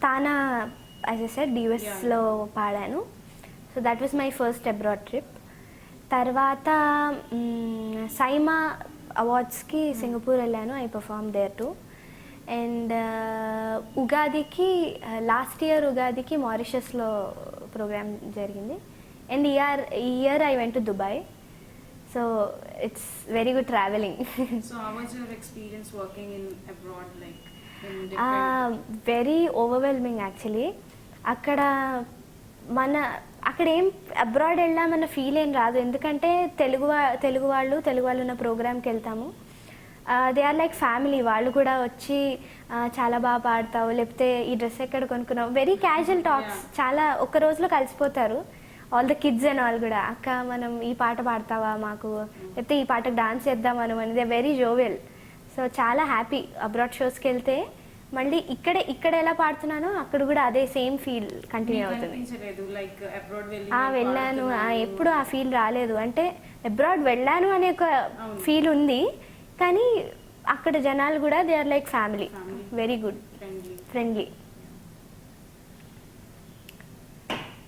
TANA as a సెడ్ యూఎస్లో పాడాను. So that was my first abroad trip. తర్వాత సైమా అవార్డ్స్కి సింగపూర్ వెళ్ళాను. I perform there too. And ఉగాదికి లాస్ట్ ఇయర్ ఉగాదికి మారిషస్లో ప్రోగ్రామ్ జరిగింది. అండ్ ఈ year I went to Dubai. So it's very good travelling. So how was your experience working in abroad, like in very overwhelming actually. అక్కడ ఏం abroad వెళ్ళామన్న feel ఏం రాదు, ఎందుకంటే తెలుగు వాళ్ళు ఉన్న ప్రోగ్రామ్కి వెళ్తాము. They are like family. వాళ్ళు కూడా వచ్చి చాలా బాగా పాడతావు, లేకపోతే ఈ డ్రెస్ ఎక్కడ కొనుక్కున్నావు, వెరీ క్యాజువల్ టాక్స్. చాలా ఒక్క రోజులో కలిసిపోతారు all the kids and all కూడా. అక్క మనం ఈ పాట పాడతావా మాకు, లేకపోతే ఈ పాటకు డాన్స్ చేద్దాం మనం అనేది వెరీ జోవెల్. సో చాలా హ్యాపీ. అబ్రాడ్ షోస్కి వెళ్తే మళ్ళీ ఇక్కడ ఎలా పాడుతున్నానో అక్కడ కూడా అదే సేమ్ ఫీల్ కంటిన్యూ అవుతుంది. వెళ్ళాను, ఎప్పుడు ఆ ఫీల్ రాలేదు. అంటే అబ్రాడ్ వెళ్ళాను అనే ఒక ఫీల్ ఉంది, కానీ అక్కడ జనాలు కూడా they are like family, very good, friendly.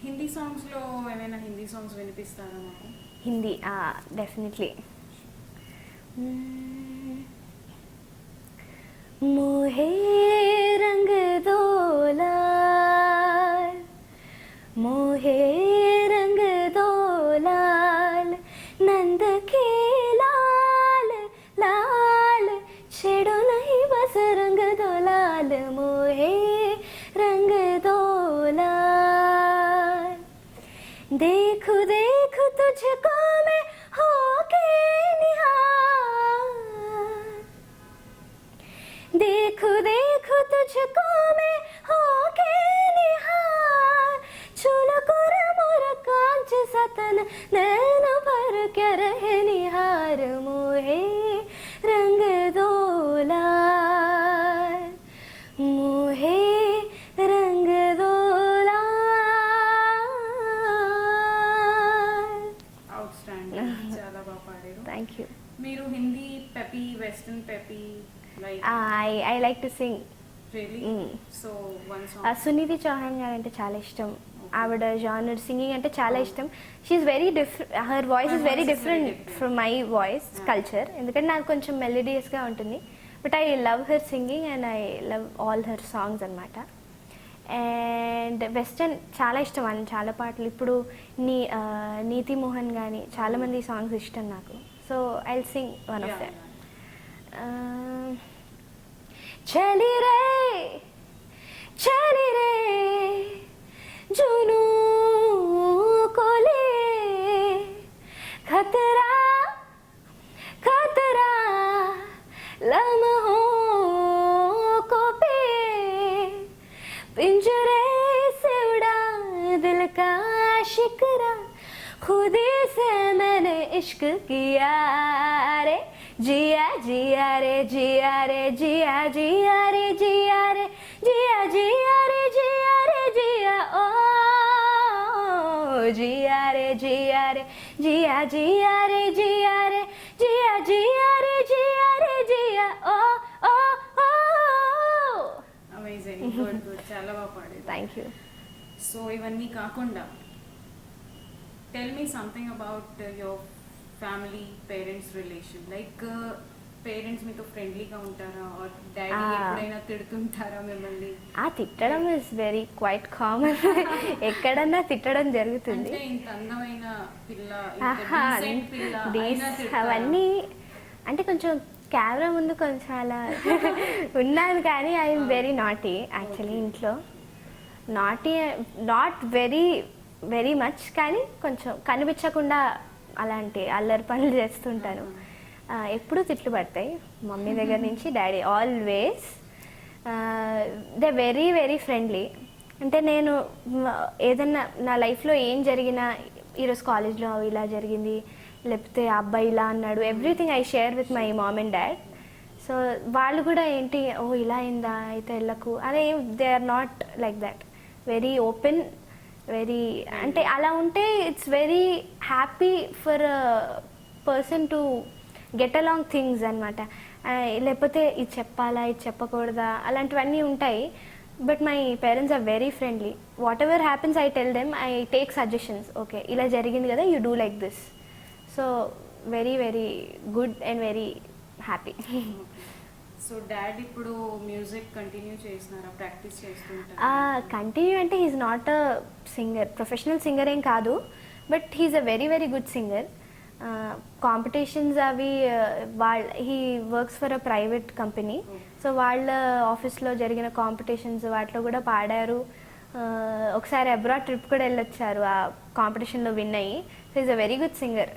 Hindi సాంగ్స్లో ఏమైనా హిందీ సాంగ్స్ వినిపిస్తారా మాకు? హిందీ డెఫినెట్లీ. मोहे रंग दो लाल, मोहे रंग दो लाल, नंद के लाल लाल, छेड़ो नहीं बस रंग दो लाल, मोहे रंग दो लाल. देखो देखो तुझको मैं होके निहार, देखो देखो तुझको मैं होके निहार, चूल कोर मोर कांच सतन नैन भर के रहे निहार, मोहे रंग दो लाल, मोहे रंग दो लाल. అవుట్స్టాండింగ్, చాలా బాగా పాడారు. Thank you. మీరు Hindi peppy, western peppy, like I like to sing. really? So one song. Suniti Chauhan garu అంటే చాలా ఇష్టం. ఆవిడ జానర్ సింగింగ్ అంటే చాలా ఇష్టం. She is very different, her voice is very different from my voice culture, ఎందుకంటే నాకు కొంచెం మెలోడియస్గా ఉంటుంది. But I love her singing and I love all her songs అనమాట. అండ్ వెస్టర్న్ చాలా ఇష్టం అని చాలా పాటలు. ఇప్పుడు నీతి మోహన్ కానీ చాలామంది సాంగ్స్ ఇష్టం నాకు. So I will sing one of them. चली रे जुनू को ले, खतरा खतरा लम्हों को पे, पिंजरे से उड़ा दिल का शिकरा, खुद से मैंने इश्क किया रे, जिया जिया रे जिया रे जिया जिया रे जिया रे जिया जिया रे जिया रे जिया, ओ जिया रे जिया रे जिया जिया रे जिया रे जिया जिया रे जिया रे जिया, ओ ओ ओ. అమేజింగ్, గుడ్ గుడ్, చాలా బాగా పాడారు. Thank you. సో ఇవన్నీ కాకుండా tell me something about your family, parents relation. Like parents మీతో ఫ్రెండ్లీగా ఉంటారా, ఆర్ డాడీ ఎప్పుడైనా తిడుతుంటారా మిమ్మల్ని? తిట్టడం ఇస్ వెరీ క్వైట్ కామన్. ఎక్కడన్నా తిట్టడం జరుగుతుంది. అంటే ఇంత అందమైన పిల్ల, అవన్నీ అంటే కొంచెం కెమెరా ముందు కొంచెం అలా ఉన్నాను, కానీ ఐఎమ్ వెరీ నాటీ యాక్చువల్లీ. ఇంట్లో నాట్ వెరీ మచ్, కానీ కొంచెం కనిపించకుండా అలాంటి అల్లరి పనులు చేస్తుంటాను. ఎప్పుడూ తిట్లు పడతాయి మమ్మీ దగ్గర నుంచి. Daddy always they very very friendly. అంటే నేను ఏదన్నా నా లైఫ్లో ఏం జరిగినా, ఈరోజు కాలేజ్లో ఇలా జరిగింది, లేకపోతే అబ్బాయి ఇలా అన్నాడు, everything I share with my mom and dad. So వాళ్ళు కూడా ఏంటి, ఓ ఇలా అయిందా అయితే వెళ్ళకు, అదే they are not like that. Very open, very అంటే అలా ఉంటే it's very happy for person to get along things అనమాట. లేకపోతే ఇది చెప్పాలా, ఇది చెప్పకూడదా, అలాంటివన్నీ ఉంటాయి. But my parents are very friendly. Whatever happens I tell them, I take suggestions. Okay, ఇలా జరిగింది కదా, you do like this. So very very good and very happy. So dad ఇప్పుడు మ్యూజిక్ కంటిన్యూ చేస్తున్నారా, practice చేస్తుంటారా? Continue అంటే he's not a singer, professional singer ఏం కాదు, but he's a very very good singer. Competitions అవి he works for a private company. So వాళ్ళ ఆఫీస్లో జరిగిన కాంపిటీషన్స్ వాటిలో కూడా పాడారు. ఒకసారి అబ్రాడ్ ట్రిప్ కూడా వెళ్ళొచ్చారు ఆ కాంపిటీషన్లో విన్ అయ్యి. So is a very good singer.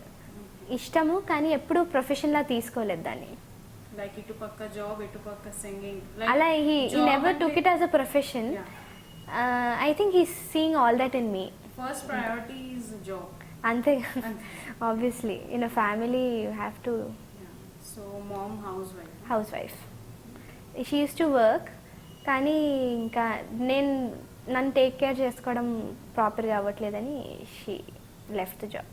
ఇష్టము, కానీ ఎప్పుడూ ప్రొఫెషన్లా తీసుకోలేదు దాన్ని. లైక్ ఇటుపక్క జాబ్, ఇటుపక్క సింగింగ్, అలా he never took it as a profession. I think he seeing all that in me. First priority is job. అంతే, obviously in a family you have to. So mom housewife. She used to work, కానీ ఇంకా నన్ను take care చేసుకోవడం ప్రాపర్గా అవ్వట్లేదని she left the job.